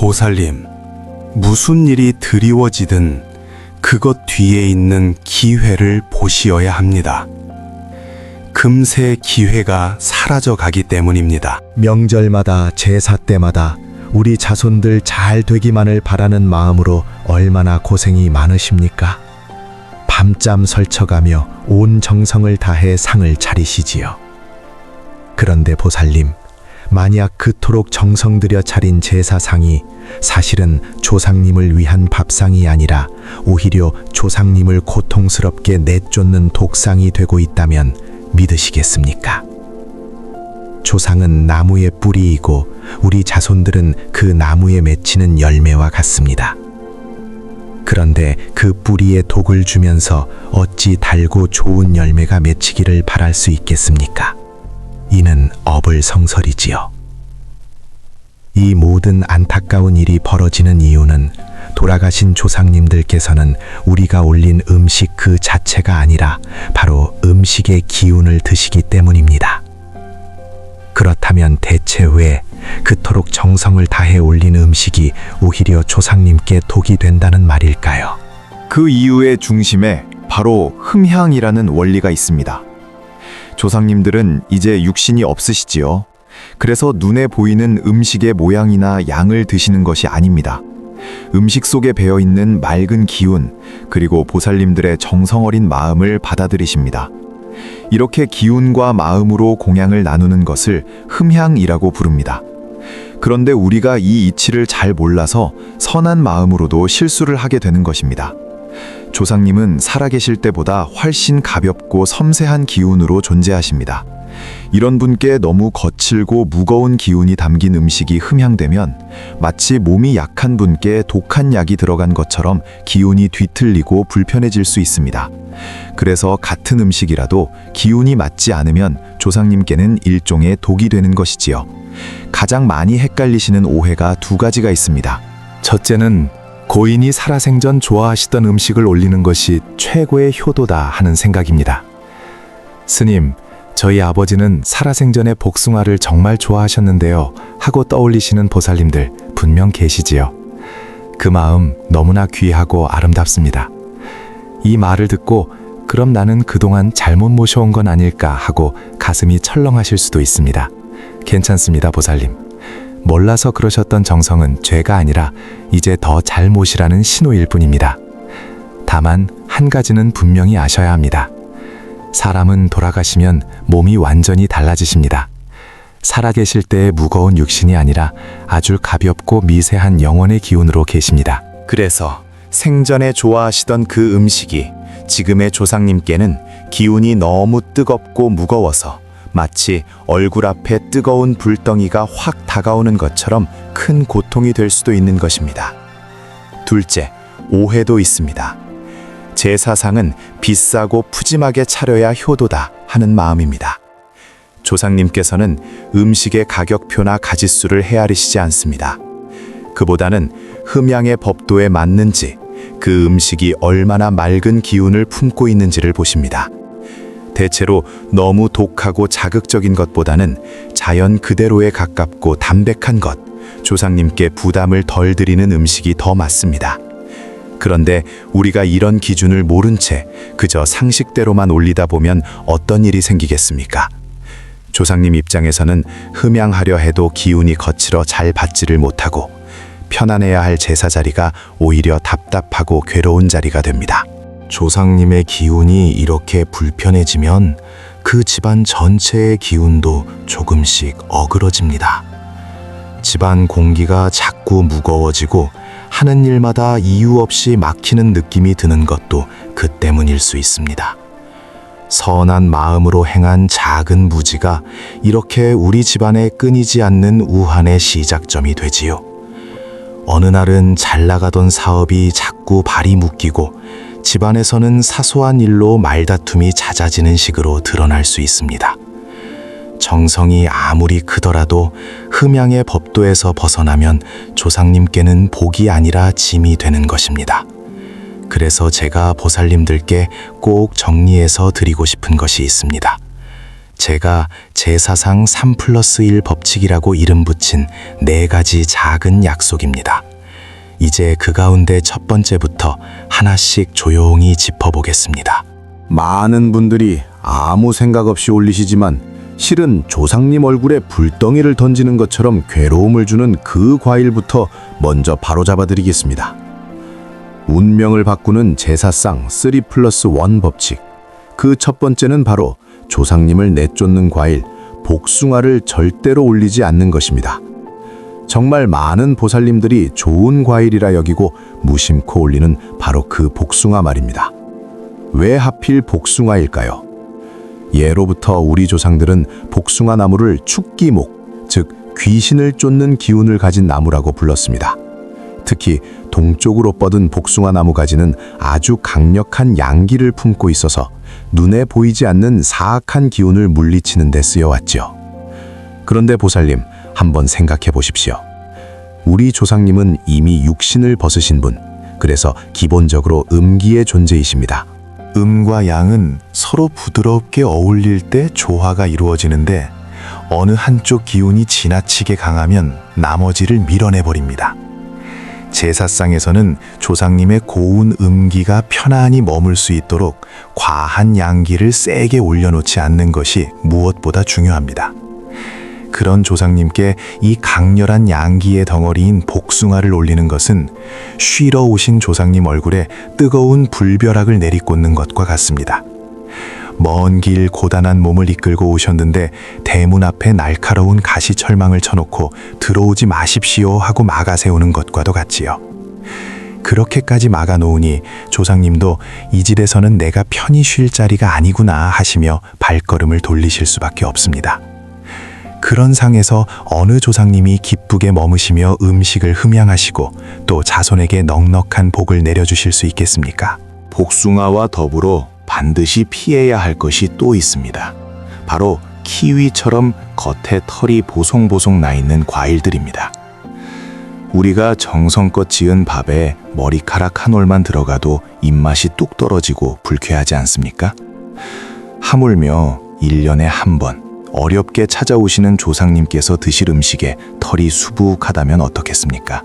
보살님, 무슨 일이 드리워지든 그것 뒤에 있는 기회를 보시어야 합니다. 금세 기회가 사라져 가기 때문입니다. 명절마다 제사 때마다 우리 자손들 잘 되기만을 바라는 마음으로 얼마나 고생이 많으십니까? 밤잠 설쳐가며 온 정성을 다해 상을 차리시지요. 그런데 보살님, 만약 그토록 정성 들여 차린 제사상이 사실은 조상님을 위한 밥상이 아니라 오히려 조상님을 고통스럽게 내쫓는 독상이 되고 있다면 믿으시겠습니까? 조상은 나무의 뿌리이고 우리 자손들은 그 나무에 맺히는 열매와 같습니다. 그런데 그 뿌리에 독을 주면서 어찌 달고 좋은 열매가 맺히기를 바랄 수 있겠습니까? 이는 어불성설이지요. 이 모든 안타까운 일이 벌어지는 이유는 돌아가신 조상님들께서는 우리가 올린 음식 그 자체가 아니라 바로 음식의 기운을 드시기 때문입니다. 그렇다면 대체 왜 그토록 정성을 다해 올린 음식이 오히려 조상님께 독이 된다는 말일까요? 그 이유의 중심에 바로 흠향이라는 원리가 있습니다. 조상님들은 이제 육신이 없으시지요. 그래서 눈에 보이는 음식의 모양이나 양을 드시는 것이 아닙니다. 음식 속에 배어있는 맑은 기운, 그리고 보살님들의 정성 어린 마음을 받아들이십니다. 이렇게 기운과 마음으로 공양을 나누는 것을 흠향이라고 부릅니다. 그런데 우리가 이 이치를 잘 몰라서 선한 마음으로도 실수를 하게 되는 것입니다. 조상님은 살아계실 때보다 훨씬 가볍고 섬세한 기운으로 존재하십니다. 이런 분께 너무 거칠고 무거운 기운이 담긴 음식이 흠향되면 마치 몸이 약한 분께 독한 약이 들어간 것처럼 기운이 뒤틀리고 불편해질 수 있습니다. 그래서 같은 음식이라도 기운이 맞지 않으면 조상님께는 일종의 독이 되는 것이지요. 가장 많이 헷갈리시는 오해가 두 가지가 있습니다. 첫째는 고인이 살아생전 좋아하시던 음식을 올리는 것이 최고의 효도다 하는 생각입니다. 스님, 저희 아버지는 살아생전에 복숭아를 정말 좋아하셨는데요 하고 떠올리시는 보살님들 분명 계시지요. 그 마음 너무나 귀하고 아름답습니다. 이 말을 듣고 그럼 나는 그동안 잘못 모셔온 건 아닐까 하고 가슴이 철렁하실 수도 있습니다. 괜찮습니다, 보살님. 몰라서 그러셨던 정성은 죄가 아니라 이제 더 잘 모시라는 신호일 뿐입니다. 다만 한 가지는 분명히 아셔야 합니다. 사람은 돌아가시면 몸이 완전히 달라지십니다. 살아계실 때의 무거운 육신이 아니라 아주 가볍고 미세한 영혼의 기운으로 계십니다. 그래서 생전에 좋아하시던 그 음식이 지금의 조상님께는 기운이 너무 뜨겁고 무거워서 마치 얼굴 앞에 뜨거운 불덩이가 확 다가오는 것처럼 큰 고통이 될 수도 있는 것입니다. 둘째, 오해도 있습니다. 제사상은 비싸고 푸짐하게 차려야 효도다 하는 마음입니다. 조상님께서는 음식의 가격표나 가짓수를 헤아리시지 않습니다. 그보다는 흠양의 법도에 맞는지, 그 음식이 얼마나 맑은 기운을 품고 있는지를 보십니다. 대체로 너무 독하고 자극적인 것보다는 자연 그대로에 가깝고 담백한 것, 조상님께 부담을 덜 드리는 음식이 더 맞습니다. 그런데 우리가 이런 기준을 모른 채 그저 상식대로만 올리다 보면 어떤 일이 생기겠습니까? 조상님 입장에서는 흠양하려 해도 기운이 거칠어 잘 받지를 못하고 편안해야 할 제사 자리가 오히려 답답하고 괴로운 자리가 됩니다. 조상님의 기운이 이렇게 불편해지면 그 집안 전체의 기운도 조금씩 어그러집니다. 집안 공기가 자꾸 무거워지고 하는 일마다 이유 없이 막히는 느낌이 드는 것도 그 때문일 수 있습니다. 선한 마음으로 행한 작은 무지가 이렇게 우리 집안에 끊이지 않는 우환의 시작점이 되지요. 어느 날은 잘 나가던 사업이 자꾸 발이 묶이고 집안에서는 사소한 일로 말다툼이 잦아지는 식으로 드러날 수 있습니다. 정성이 아무리 크더라도 흠양의 법도에서 벗어나면 조상님께는 복이 아니라 짐이 되는 것입니다. 그래서 제가 보살님들께 꼭 정리해서 드리고 싶은 것이 있습니다. 제가 제사상 3+1 법칙이라고 이름 붙인 4가지 작은 약속입니다. 이제 그 가운데 첫 번째부터 하나씩 조용히 짚어보겠습니다. 많은 분들이 아무 생각 없이 올리시지만 실은 조상님 얼굴에 불덩이를 던지는 것처럼 괴로움을 주는 그 과일부터 먼저 바로잡아 드리겠습니다. 운명을 바꾸는 제사상 3+1 법칙. 그 첫 번째는 바로 조상님을 내쫓는 과일, 복숭아를 절대로 올리지 않는 것입니다. 정말 많은 보살님들이 좋은 과일이라 여기고 무심코 올리는 바로 그 복숭아 말입니다. 왜 하필 복숭아일까요? 예로부터 우리 조상들은 복숭아 나무를 축기목, 즉 귀신을 쫓는 기운을 가진 나무라고 불렀습니다. 특히 동쪽으로 뻗은 복숭아 나무 가지는 아주 강력한 양기를 품고 있어서 눈에 보이지 않는 사악한 기운을 물리치는 데 쓰여왔죠. 그런데 보살님, 한번 생각해 보십시오. 우리 조상님은 이미 육신을 벗으신 분, 그래서 기본적으로 음기의 존재이십니다. 음과 양은 서로 부드럽게 어울릴 때 조화가 이루어지는데 어느 한쪽 기운이 지나치게 강하면 나머지를 밀어내버립니다. 제사상에서는 조상님의 고운 음기가 편안히 머물 수 있도록 과한 양기를 세게 올려놓지 않는 것이 무엇보다 중요합니다. 그런 조상님께 이 강렬한 양기의 덩어리인 복숭아를 올리는 것은 쉬러 오신 조상님 얼굴에 뜨거운 불벼락을 내리꽂는 것과 같습니다. 먼 길 고단한 몸을 이끌고 오셨는데 대문 앞에 날카로운 가시철망을 쳐놓고 들어오지 마십시오 하고 막아 세우는 것과도 같지요. 그렇게까지 막아 놓으니 조상님도 이 집에서는 내가 편히 쉴 자리가 아니구나 하시며 발걸음을 돌리실 수밖에 없습니다. 그런 상에서 어느 조상님이 기쁘게 머무시며 음식을 흠양하시고 또 자손에게 넉넉한 복을 내려주실 수 있겠습니까? 복숭아와 더불어 반드시 피해야 할 것이 또 있습니다. 바로 키위처럼 겉에 털이 보송보송 나 있는 과일들입니다. 우리가 정성껏 지은 밥에 머리카락 한 올만 들어가도 입맛이 뚝 떨어지고 불쾌하지 않습니까? 하물며 1년에 한 번 어렵게 찾아오시는 조상님께서 드실 음식에 털이 수북하다면 어떻겠습니까?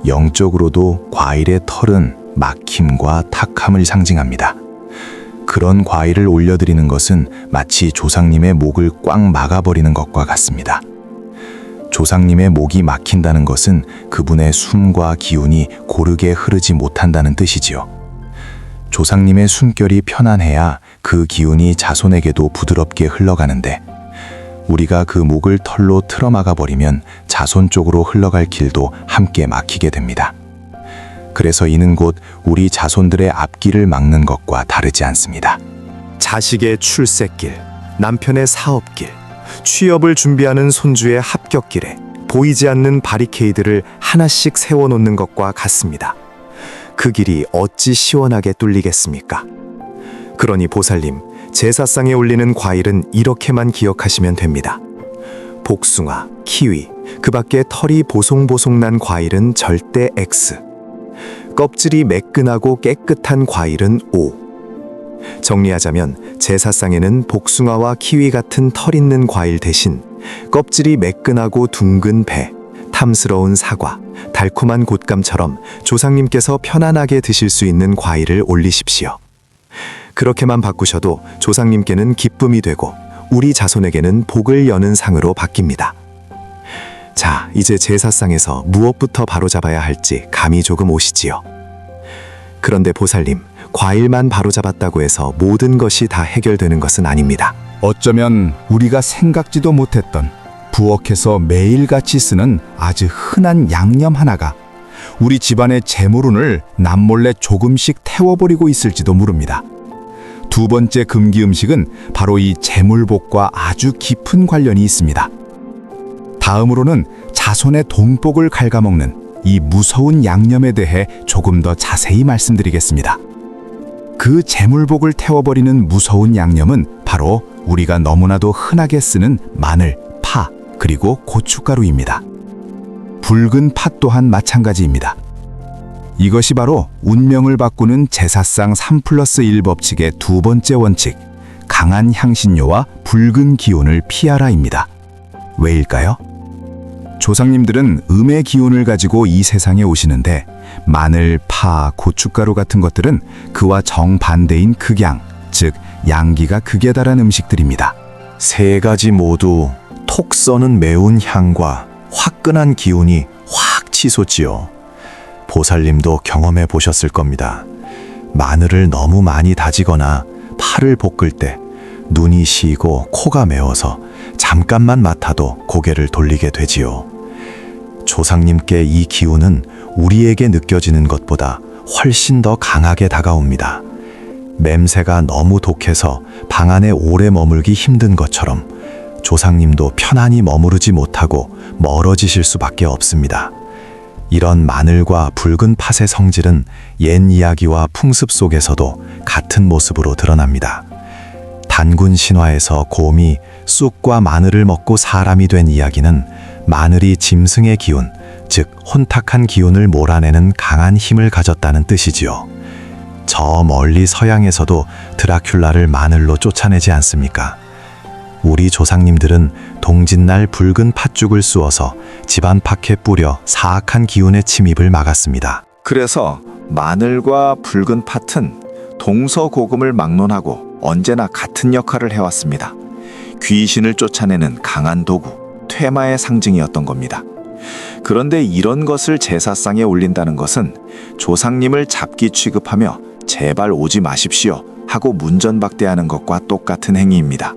영적으로도 과일의 털은 막힘과 탁함을 상징합니다. 그런 과일을 올려드리는 것은 마치 조상님의 목을 꽉 막아버리는 것과 같습니다. 조상님의 목이 막힌다는 것은 그분의 숨과 기운이 고르게 흐르지 못한다는 뜻이지요. 조상님의 숨결이 편안해야 그 기운이 자손에게도 부드럽게 흘러가는데 우리가 그 목을 털로 틀어막아 버리면 자손 쪽으로 흘러갈 길도 함께 막히게 됩니다. 그래서 이는 곧 우리 자손들의 앞길을 막는 것과 다르지 않습니다. 자식의 출세길, 남편의 사업길, 취업을 준비하는 손주의 합격길에 보이지 않는 바리케이드를 하나씩 세워놓는 것과 같습니다. 그 길이 어찌 시원하게 뚫리겠습니까? 그러니 보살님, 제사상에 올리는 과일은 이렇게만 기억하시면 됩니다. 복숭아, 키위, 그 밖에 털이 보송보송 난 과일은 절대 X. 껍질이 매끈하고 깨끗한 과일은 O. 정리하자면 제사상에는 복숭아와 키위 같은 털 있는 과일 대신 껍질이 매끈하고 둥근 배, 탐스러운 사과, 달콤한 곶감처럼 조상님께서 편안하게 드실 수 있는 과일을 올리십시오. 그렇게만 바꾸셔도 조상님께는 기쁨이 되고 우리 자손에게는 복을 여는 상으로 바뀝니다. 자, 이제 제사상에서 무엇부터 바로잡아야 할지 감이 조금 오시지요. 그런데 보살님, 과일만 바로잡았다고 해서 모든 것이 다 해결되는 것은 아닙니다. 어쩌면 우리가 생각지도 못했던 부엌에서 매일같이 쓰는 아주 흔한 양념 하나가 우리 집안의 재물운을 남몰래 조금씩 태워버리고 있을지도 모릅니다. 두 번째 금기 음식은 바로 이 재물복과 아주 깊은 관련이 있습니다. 다음으로는 자손의 돈복을 갉아먹는 이 무서운 양념에 대해 조금 더 자세히 말씀드리겠습니다. 그 재물복을 태워버리는 무서운 양념은 바로 우리가 너무나도 흔하게 쓰는 마늘, 파, 그리고 고춧가루입니다. 붉은 팥 또한 마찬가지입니다. 이것이 바로 운명을 바꾸는 제사상 3+1 법칙의 두 번째 원칙, 강한 향신료와 붉은 기운을 피하라입니다. 왜일까요? 조상님들은 음의 기운을 가지고 이 세상에 오시는데 마늘, 파, 고춧가루 같은 것들은 그와 정반대인 극양, 즉 양기가 극에 달한 음식들입니다. 세 가지 모두 톡 써는 매운 향과 화끈한 기운이 확 치솟지요. 보살님도 경험해 보셨을 겁니다. 마늘을 너무 많이 다지거나 파를 볶을 때 눈이 시고 코가 매워서 잠깐만 맡아도 고개를 돌리게 되지요. 조상님께 이 기운은 우리에게 느껴지는 것보다 훨씬 더 강하게 다가옵니다. 맴새가 너무 독해서 방 안에 오래 머물기 힘든 것처럼 조상님도 편안히 머무르지 못하고 멀어지실 수밖에 없습니다. 이런 마늘과 붉은 팥의 성질은 옛 이야기와 풍습 속에서도 같은 모습으로 드러납니다. 단군 신화에서 곰이 쑥과 마늘을 먹고 사람이 된 이야기는 마늘이 짐승의 기운, 즉 혼탁한 기운을 몰아내는 강한 힘을 가졌다는 뜻이지요. 저 멀리 서양에서도 드라큘라를 마늘로 쫓아내지 않습니까? 우리 조상님들은 동짓날 붉은 팥죽을 쑤어서 집안 밖에 뿌려 사악한 기운의 침입을 막았습니다. 그래서 마늘과 붉은 팥은 동서고금을 막론하고 언제나 같은 역할을 해왔습니다. 귀신을 쫓아내는 강한 도구, 퇴마의 상징이었던 겁니다. 그런데 이런 것을 제사상에 올린다는 것은 조상님을 잡기 취급하며 제발 오지 마십시오 하고 문전박대하는 것과 똑같은 행위입니다.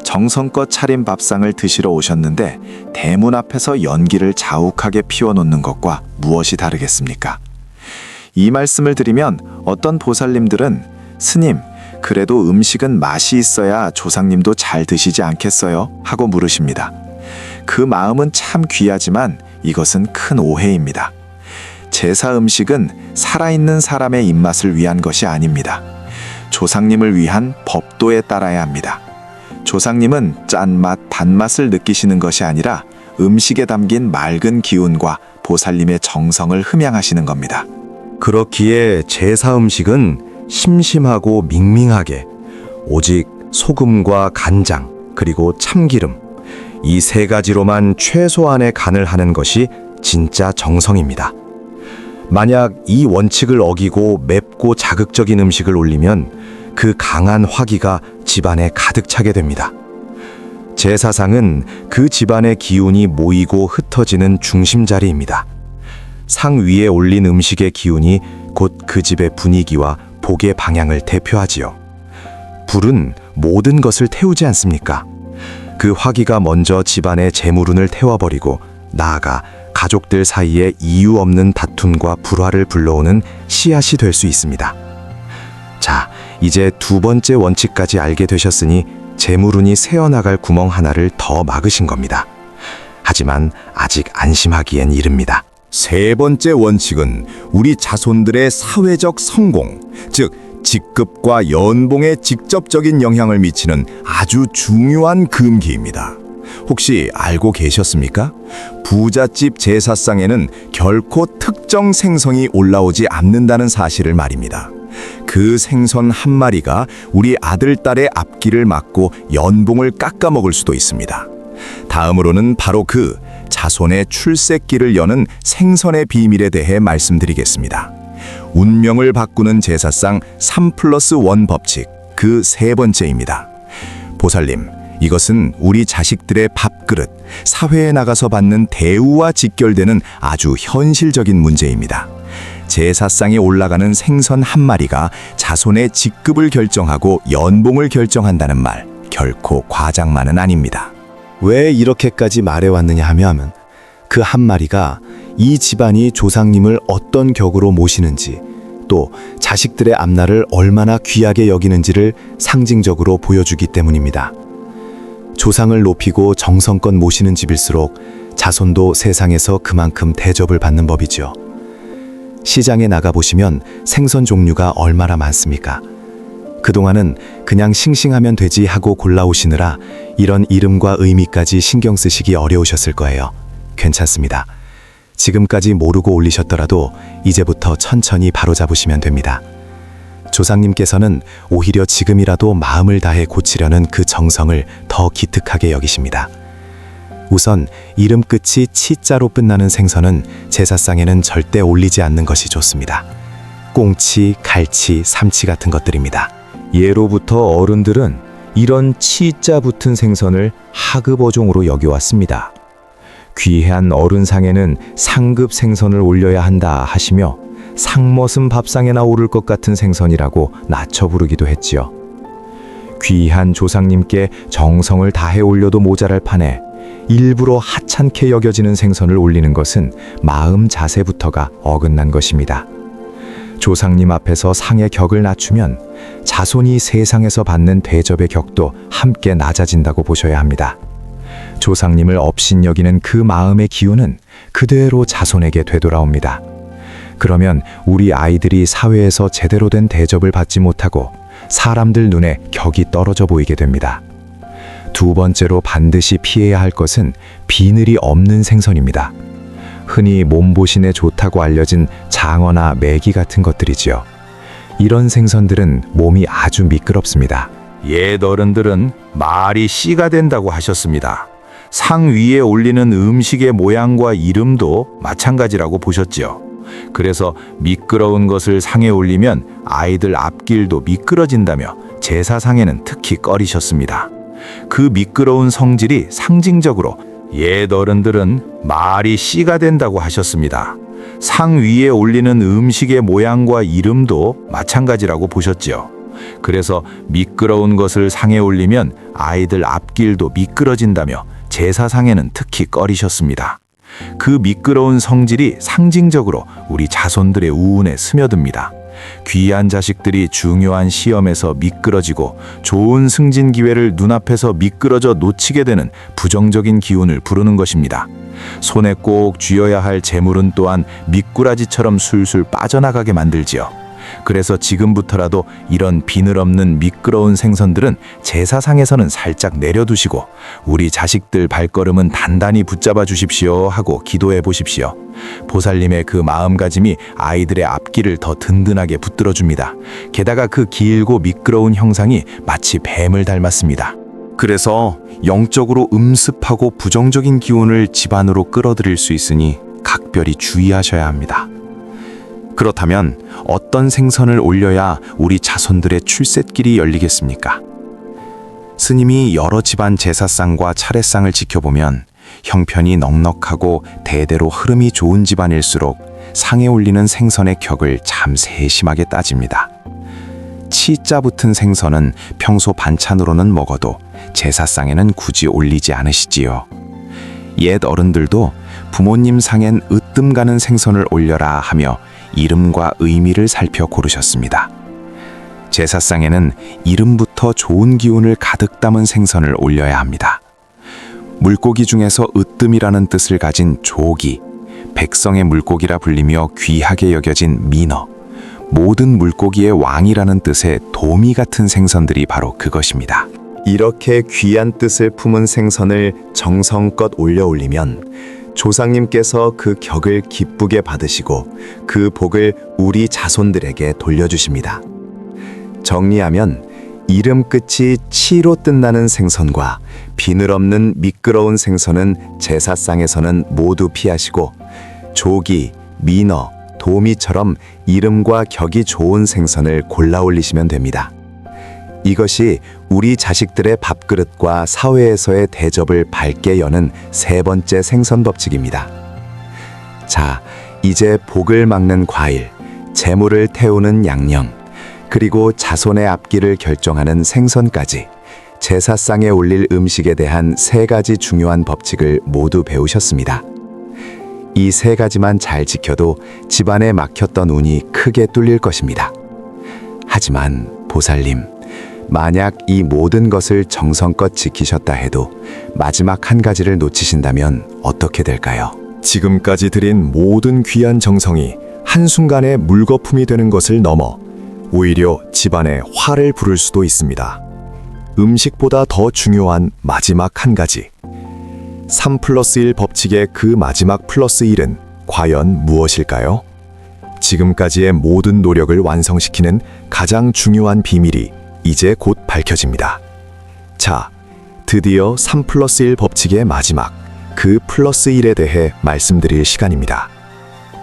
정성껏 차린 밥상을 드시러 오셨는데 대문 앞에서 연기를 자욱하게 피워놓는 것과 무엇이 다르겠습니까? 이 말씀을 드리면 어떤 보살님들은 스님, 그래도 음식은 맛이 있어야 조상님도 잘 드시지 않겠어요? 하고 물으십니다. 그 마음은 참 귀하지만 이것은 큰 오해입니다. 제사 음식은 살아있는 사람의 입맛을 위한 것이 아닙니다. 조상님을 위한 법도에 따라야 합니다. 조상님은 짠맛, 단맛을 느끼시는 것이 아니라 음식에 담긴 맑은 기운과 보살님의 정성을 흠양하시는 겁니다. 그렇기에 제사 음식은 심심하고 밍밍하게 오직 소금과 간장 그리고 참기름 이 세 가지로만 최소한의 간을 하는 것이 진짜 정성입니다. 만약 이 원칙을 어기고 맵고 자극적인 음식을 올리면 그 강한 화기가 집안에 가득 차게 됩니다. 제사상은 그 집안의 기운이 모이고 흩어지는 중심자리입니다. 상 위에 올린 음식의 기운이 곧 그 집의 분위기와 복의 방향을 대표하지요. 불은 모든 것을 태우지 않습니까? 그 화기가 먼저 집안의 재물운을 태워버리고 나아가 가족들 사이에 이유 없는 다툼과 불화를 불러오는 씨앗이 될 수 있습니다. 자, 이제 두 번째 원칙까지 알게 되셨으니 재물운이 새어나갈 구멍 하나를 더 막으신 겁니다. 하지만 아직 안심하기엔 이릅니다. 세 번째 원칙은 우리 자손들의 사회적 성공, 즉 직급과 연봉에 직접적인 영향을 미치는 아주 중요한 금기입니다. 혹시 알고 계셨습니까? 부잣집 제사상에는 결코 특정 생선이 올라오지 않는다는 사실을 말입니다. 그 생선 한 마리가 우리 아들, 딸의 앞길을 막고 연봉을 깎아먹을 수도 있습니다. 다음으로는 바로 그 자손의 출세길을 여는 생선의 비밀에 대해 말씀드리겠습니다. 운명을 바꾸는 제사상 3+1 법칙, 그 세 번째입니다. 보살님, 이것은 우리 자식들의 밥그릇, 사회에 나가서 받는 대우와 직결되는 아주 현실적인 문제입니다. 제사상에 올라가는 생선 한 마리가 자손의 직급을 결정하고 연봉을 결정한다는 말, 결코 과장만은 아닙니다. 왜 이렇게까지 말해왔느냐 하면 그 한 마리가 이 집안이 조상님을 어떤 격으로 모시는지 또 자식들의 앞날을 얼마나 귀하게 여기는지를 상징적으로 보여주기 때문입니다. 조상을 높이고 정성껏 모시는 집일수록 자손도 세상에서 그만큼 대접을 받는 법이죠. 시장에 나가보시면 생선 종류가 얼마나 많습니까? 그동안은 그냥 싱싱하면 되지 하고 골라오시느라 이런 이름과 의미까지 신경 쓰시기 어려우셨을 거예요. 괜찮습니다. 지금까지 모르고 올리셨더라도 이제부터 천천히 바로잡으시면 됩니다. 조상님께서는 오히려 지금이라도 마음을 다해 고치려는 그 정성을 더 기특하게 여기십니다. 우선 이름 끝이 치자로 끝나는 생선은 제사상에는 절대 올리지 않는 것이 좋습니다. 꽁치, 갈치, 삼치 같은 것들입니다. 예로부터 어른들은 이런 치자 붙은 생선을 하급 어종으로 여겨왔습니다. 귀한 어른상에는 상급 생선을 올려야 한다 하시며 상머슴 밥상에나 오를 것 같은 생선이라고 낮춰 부르기도 했지요. 귀한 조상님께 정성을 다해 올려도 모자랄 판에 일부러 하찮게 여겨지는 생선을 올리는 것은 마음 자세부터가 어긋난 것입니다. 조상님 앞에서 상의 격을 낮추면 자손이 세상에서 받는 대접의 격도 함께 낮아진다고 보셔야 합니다. 조상님을 업신여기는 그 마음의 기운은 그대로 자손에게 되돌아옵니다. 그러면 우리 아이들이 사회에서 제대로 된 대접을 받지 못하고 사람들 눈에 격이 떨어져 보이게 됩니다. 두 번째로 반드시 피해야 할 것은 비늘이 없는 생선입니다. 흔히 몸보신에 좋다고 알려진 장어나 메기 같은 것들이지요. 이런 생선들은 몸이 아주 미끄럽습니다. 옛 어른들은 말이 씨가 된다고 하셨습니다. 상 위에 올리는 음식의 모양과 이름도 마찬가지라고 보셨지요. 그래서 미끄러운 것을 상에 올리면 아이들 앞길도 미끄러진다며 제사상에는 특히 꺼리셨습니다. 그 미끄러운 성질이 상징적으로 옛 어른들은 말이 씨가 된다고 하셨습니다. 상 위에 올리는 음식의 모양과 이름도 마찬가지라고 보셨지요. 그래서 미끄러운 것을 상에 올리면 아이들 앞길도 미끄러진다며 제사상에는 특히 꺼리셨습니다. 그 미끄러운 성질이 상징적으로 우리 자손들의 우운에 스며듭니다. 귀한 자식들이 중요한 시험에서 미끄러지고 좋은 승진 기회를 눈앞에서 미끄러져 놓치게 되는 부정적인 기운을 부르는 것입니다. 손에 꼭 쥐어야 할 재물은 또한 미꾸라지처럼 술술 빠져나가게 만들지요. 그래서 지금부터라도 이런 비늘 없는 미끄러운 생선들은 제사상에서는 살짝 내려두시고 우리 자식들 발걸음은 단단히 붙잡아 주십시오 하고 기도해 보십시오. 보살님의 그 마음가짐이 아이들의 앞길을 더 든든하게 붙들어 줍니다. 게다가 그 길고 미끄러운 형상이 마치 뱀을 닮았습니다. 그래서 영적으로 음습하고 부정적인 기운을 집안으로 끌어들일 수 있으니 각별히 주의하셔야 합니다. 그렇다면 어떤 생선을 올려야 우리 자손들의 출세길이 열리겠습니까? 스님이 여러 집안 제사상과 차례상을 지켜보면 형편이 넉넉하고 대대로 흐름이 좋은 집안일수록 상에 올리는 생선의 격을 참 세심하게 따집니다. 치자 붙은 생선은 평소 반찬으로는 먹어도 제사상에는 굳이 올리지 않으시지요. 옛 어른들도 부모님 상엔 으뜸 가는 생선을 올려라 하며 이름과 의미를 살펴 고르셨습니다. 제사상에는 이름부터 좋은 기운을 가득 담은 생선을 올려야 합니다. 물고기 중에서 으뜸이라는 뜻을 가진 조기, 백성의 물고기라 불리며 귀하게 여겨진 민어, 모든 물고기의 왕이라는 뜻의 도미 같은 생선들이 바로 그것입니다. 이렇게 귀한 뜻을 품은 생선을 정성껏 올리면 조상님께서 그 격을 기쁘게 받으시고 그 복을 우리 자손들에게 돌려주십니다. 정리하면 이름 끝이 치로 끝나는 생선과 비늘 없는 미끄러운 생선은 제사상에서는 모두 피하시고 조기, 민어, 도미처럼 이름과 격이 좋은 생선을 골라 올리시면 됩니다. 이것이 우리 자식들의 밥그릇과 사회에서의 대접을 밝게 여는 세 번째 생선 법칙입니다. 자, 이제 복을 막는 과일, 재물을 태우는 양념, 그리고 자손의 앞길을 결정하는 생선까지 제사상에 올릴 음식에 대한 세 가지 중요한 법칙을 모두 배우셨습니다. 이 세 가지만 잘 지켜도 집안에 막혔던 운이 크게 뚫릴 것입니다. 하지만 보살님, 만약 이 모든 것을 정성껏 지키셨다 해도 마지막 한 가지를 놓치신다면 어떻게 될까요? 지금까지 드린 모든 귀한 정성이 한순간에 물거품이 되는 것을 넘어 오히려 집안에 화를 부를 수도 있습니다. 음식보다 더 중요한 마지막 한 가지. 3+1 법칙의 그 마지막 +1은 과연 무엇일까요? 지금까지의 모든 노력을 완성시키는 가장 중요한 비밀이 이제 곧 밝혀집니다. 자, 드디어 3+1 법칙의 마지막, 그 플러스 1에 대해 말씀드릴 시간입니다.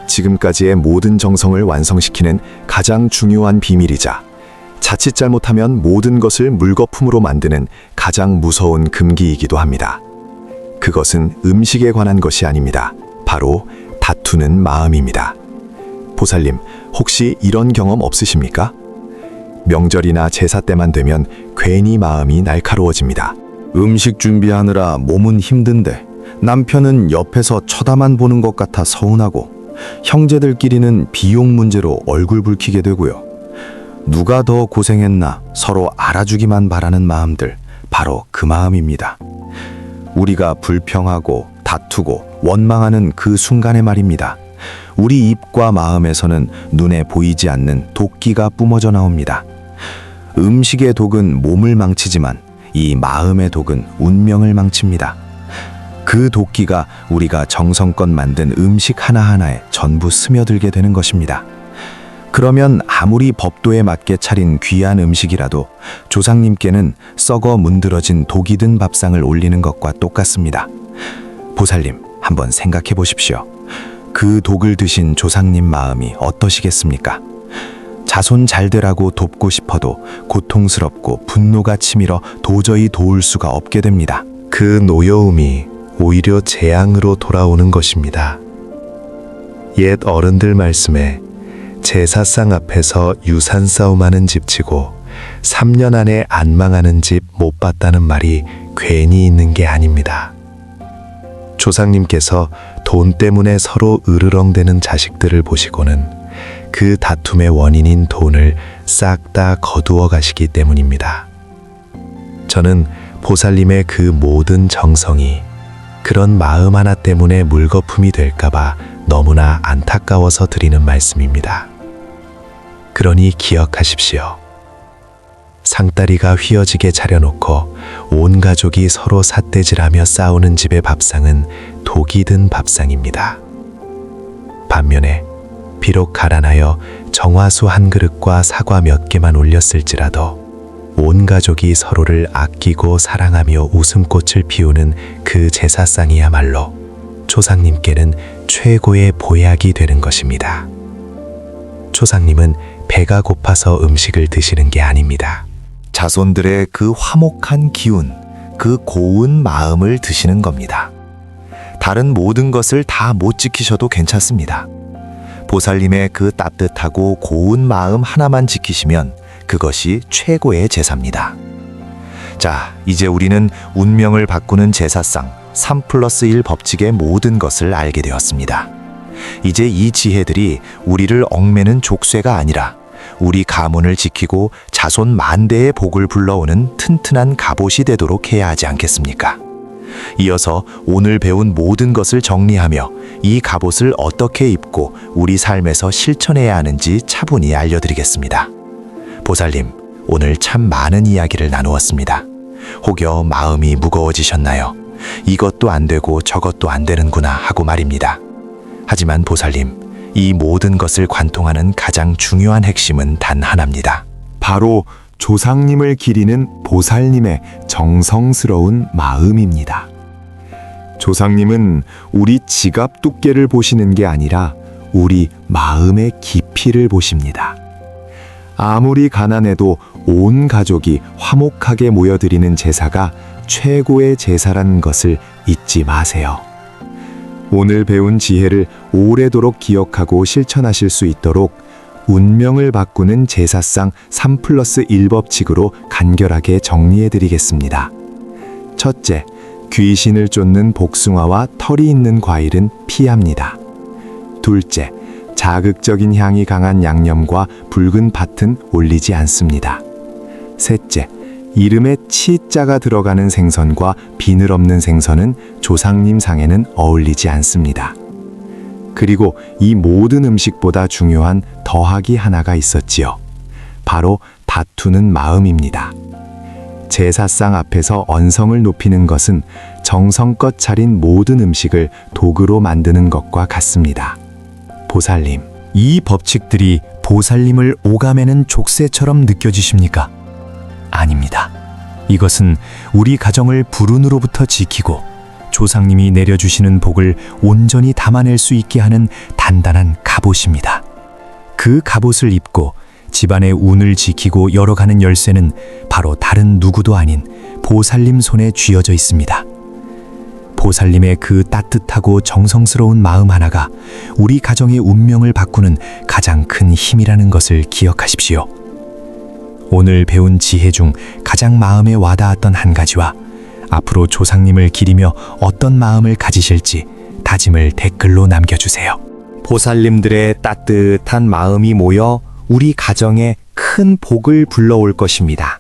지금까지의 모든 정성을 완성시키는 가장 중요한 비밀이자 자칫 잘못하면 모든 것을 물거품으로 만드는 가장 무서운 금기이기도 합니다. 그것은 음식에 관한 것이 아닙니다. 바로 다투는 마음입니다. 보살님, 혹시 이런 경험 없으십니까? 명절이나 제사 때만 되면 괜히 마음이 날카로워집니다. 음식 준비하느라 몸은 힘든데 남편은 옆에서 쳐다만 보는 것 같아 서운하고 형제들끼리는 비용 문제로 얼굴 붉히게 되고요. 누가 더 고생했나 서로 알아주기만 바라는 마음들, 바로 그 마음입니다. 우리가 불평하고 다투고 원망하는 그 순간의 말입니다. 우리 입과 마음에서는 눈에 보이지 않는 도끼가 뿜어져 나옵니다. 음식의 독은 몸을 망치지만 이 마음의 독은 운명을 망칩니다. 그 도끼가 우리가 정성껏 만든 음식 하나하나에 전부 스며들게 되는 것입니다. 그러면 아무리 법도에 맞게 차린 귀한 음식이라도 조상님께는 썩어 문드러진 독이 든 밥상을 올리는 것과 똑같습니다. 보살님, 한번 생각해 보십시오. 그 독을 드신 조상님 마음이 어떠시겠습니까? 자손 잘 되라고 돕고 싶어도 고통스럽고 분노가 치밀어 도저히 도울 수가 없게 됩니다. 그 노여움이 오히려 재앙으로 돌아오는 것입니다. 옛 어른들 말씀에 제사상 앞에서 유산 싸움하는 집치고 3년 안에 안 망하는 집 못 봤다는 말이 괜히 있는 게 아닙니다. 조상님께서 돈 때문에 서로 으르렁대는 자식들을 보시고는 그 다툼의 원인인 돈을 싹 다 거두어 가시기 때문입니다. 저는 보살님의 그 모든 정성이 그런 마음 하나 때문에 물거품이 될까봐 너무나 안타까워서 드리는 말씀입니다. 그러니 기억하십시오. 상다리가 휘어지게 차려놓고 온 가족이 서로 삿대질하며 싸우는 집의 밥상은 독이 든 밥상입니다. 반면에 비록 가난하여 정화수 한 그릇과 사과 몇 개만 올렸을지라도 온 가족이 서로를 아끼고 사랑하며 웃음꽃을 피우는 그 제사상이야말로 조상님께는 최고의 보약이 되는 것입니다. 조상님은 배가 고파서 음식을 드시는 게 아닙니다. 자손들의 그 화목한 기운, 그 고운 마음을 드시는 겁니다. 다른 모든 것을 다 못 지키셔도 괜찮습니다. 보살님의 그 따뜻하고 고운 마음 하나만 지키시면 그것이 최고의 제사입니다. 자, 이제 우리는 운명을 바꾸는 제사상 3+1 법칙의 모든 것을 알게 되었습니다. 이제 이 지혜들이 우리를 얽매는 족쇄가 아니라 우리 가문을 지키고 자손 만대의 복을 불러오는 튼튼한 갑옷이 되도록 해야 하지 않겠습니까? 이어서 오늘 배운 모든 것을 정리하며 이 갑옷을 어떻게 입고 우리 삶에서 실천해야 하는지 차분히 알려드리겠습니다. 보살님, 오늘 참 많은 이야기를 나누었습니다. 혹여 마음이 무거워지셨나요? 이것도 안 되고 저것도 안 되는구나 하고 말입니다. 하지만 보살님, 이 모든 것을 관통하는 가장 중요한 핵심은 단 하나입니다. 바로 조상님을 기리는 보살님의 정성스러운 마음입니다. 조상님은 우리 지갑 두께를 보시는 게 아니라 우리 마음의 깊이를 보십니다. 아무리 가난해도 온 가족이 화목하게 모여드리는 제사가 최고의 제사라는 것을 잊지 마세요. 오늘 배운 지혜를 오래도록 기억하고 실천하실 수 있도록 운명을 바꾸는 제사상 3+1 법칙으로 간결하게 정리해드리겠습니다. 첫째, 귀신을 쫓는 복숭아와 털이 있는 과일은 피합니다. 둘째, 자극적인 향이 강한 양념과 붉은 팥은 올리지 않습니다. 셋째, 이름에 치자가 들어가는 생선과 비늘 없는 생선은 조상님 상에는 어울리지 않습니다. 그리고 이 모든 음식보다 중요한 더하기 하나가 있었지요. 바로 다투는 마음입니다. 제사상 앞에서 언성을 높이는 것은 정성껏 차린 모든 음식을 도구로 만드는 것과 같습니다. 보살님, 이 법칙들이 보살님을 오가매는 족쇄처럼 느껴지십니까? 아닙니다. 이것은 우리 가정을 불운으로부터 지키고 조상님이 내려주시는 복을 온전히 담아낼 수 있게 하는 단단한 갑옷입니다. 그 갑옷을 입고 집안의 운을 지키고 열어가는 열쇠는 바로 다른 누구도 아닌 보살님 손에 쥐어져 있습니다. 보살님의 그 따뜻하고 정성스러운 마음 하나가 우리 가정의 운명을 바꾸는 가장 큰 힘이라는 것을 기억하십시오. 오늘 배운 지혜 중 가장 마음에 와닿았던 한 가지와 앞으로 조상님을 기리며 어떤 마음을 가지실지 다짐을 댓글로 남겨주세요. 보살님들의 따뜻한 마음이 모여 우리 가정에 큰 복을 불러올 것입니다.